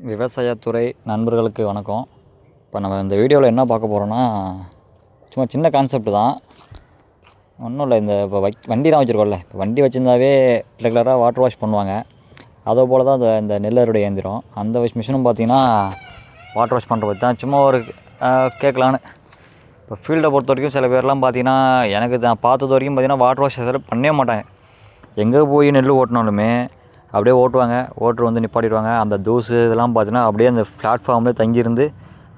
விவசாயத்துறை நண்பர்களுக்கு வணக்கம். இப்போ நம்ம இந்த வீடியோவில் என்ன பார்க்க போகிறோன்னா, சும்மா சின்ன கான்செப்ட் தான். ஒன்றும் இல்லை, இந்த இப்போ வண்டிலாம் வச்சுருக்கோம்ல, இப்போ வண்டி வச்சுருந்தாவே ரெகுலராக வாட்டர் வாஷ் பண்ணுவாங்க. அதே போல் தான் இந்த நெல் அறுவடை இயந்திரம், அந்த மிஷினும் பார்த்திங்கன்னா வாட்டர் வாஷ் பண்ணுற பற்றி தான் சும்மா ஒரு கேட்கலான்னு. இப்போ ஃபீல்டை பொறுத்த வரைக்கும் சில பேர்லாம் பார்த்திங்கன்னா, எனக்கு நான் பார்த்தது வரைக்கும் பார்த்திங்கன்னா வாட்டர் வாஷ் பண்ணவே மாட்டாங்க. எங்கே போய் நெல் ஓட்டினாலுமே அப்படியே ஓட்டுவாங்க, ஓட்டர் வந்து நிப்பாட்டிடுவாங்க. அந்த தூசு இதெல்லாம் பார்த்தீங்கன்னா அப்படியே அந்த பிளாட்ஃபார்ம்லேயே தங்கியிருந்து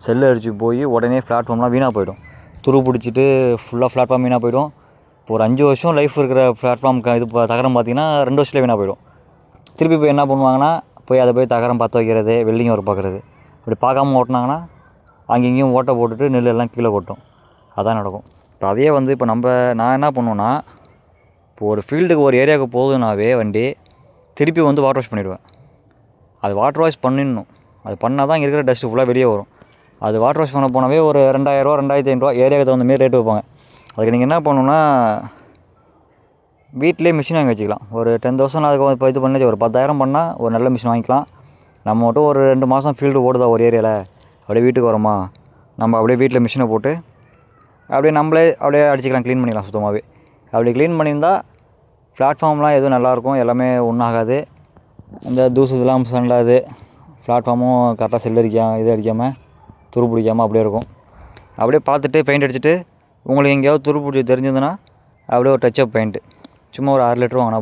செல்லு அடித்து போய் உடனே பிளாட்ஃபார்ம்லாம் வீணாக போயிடும். துரு பிடிச்சிட்டு ஃபுல்லாக பிளாட்ஃபார்ம் வீணாக போயிடும். இப்போ ஒரு 5 வருஷம் லைஃப் இருக்கிற பிளாட்ஃபார்முக்கு இது தகரம் பார்த்திங்கன்னா 2 வருஷத்தில் வீணாக போயிடும். திருப்பி போய் என்ன பண்ணுவாங்கன்னா, அதை போய் தகரம் பற்ற வைக்கிறது, வெல்டிங் ஒர்க் பார்க்குறது. இப்படி பார்க்காம ஓட்டினாங்கன்னா அங்கேயும் ஓட்டை போட்டுட்டு நெல் எல்லாம் கீழே கொட்டும். அதான் நடக்கும். இப்போ அதையே வந்து இப்போ நான் என்ன பண்ணுவேன்னா, இப்போ ஒரு ஃபீல்டுக்கு ஒரு ஏரியாவுக்கு போகுதுனாவே வண்டி திருப்பி வந்து வாட்டர் வாஷ் பண்ணிவிடுவேன். அது வாட்டர் வாஷ் பண்ணிடணும். அது பண்ணால் தான் இங்கே இருக்கிற டஸ்ட்டு ஃபுல்லாக வெளியே வரும். அது வாட்டர் வாஷ் பண்ண போனாவே ஒரு 2000 2500 ஏரியாவுக்கு தகுந்த மாரி ரேட்டு வைப்பாங்க. அதுக்கு நீங்கள் என்ன பண்ணணுன்னா, வீட்டிலே மிஷின் வாங்கி வச்சுக்கலாம். ஒரு 10,000 அதுக்கு இப்போ இது பண்ணி ஒரு 10,000 பண்ணால் ஒரு நல்ல மிஷின் வாங்கிக்கலாம். நம்ம மட்டும் ஒரு 2 மாதம் ஃபீல்டு ஓடுதா ஒரு ஏரியாவில், அப்படியே வீட்டுக்கு வரோமா, நம்ம அப்படியே வீட்டில் மிஷினை போட்டு அப்படியே நம்மளே அப்படியே அடிச்சிக்கலாம், க்ளீன் பண்ணிக்கலாம் சுத்தமாகவே. அப்படி க்ளீன் பண்ணியிருந்தால் பிளாட்ஃபார்ம்லாம் எதுவும் நல்லாயிருக்கும், எல்லாமே ஒன்றாகாது. இந்த தூசு இதெல்லாம் சண்டாது. பிளாட்ஃபார்மும் கரெக்டாக செல் அடிக்காமல் துரு பிடிக்காமல் அப்படியே இருக்கும். அப்படியே பார்த்துட்டு பெயிண்ட் அடிச்சுட்டு, உங்களுக்கு எங்கேயாவது துரு பிடிச்சி தெரிஞ்சதுன்னா அப்படியே ஒரு டச்சப் பெயிண்ட்டு சும்மா ஒரு 6 லிட்டர் வாங்கினா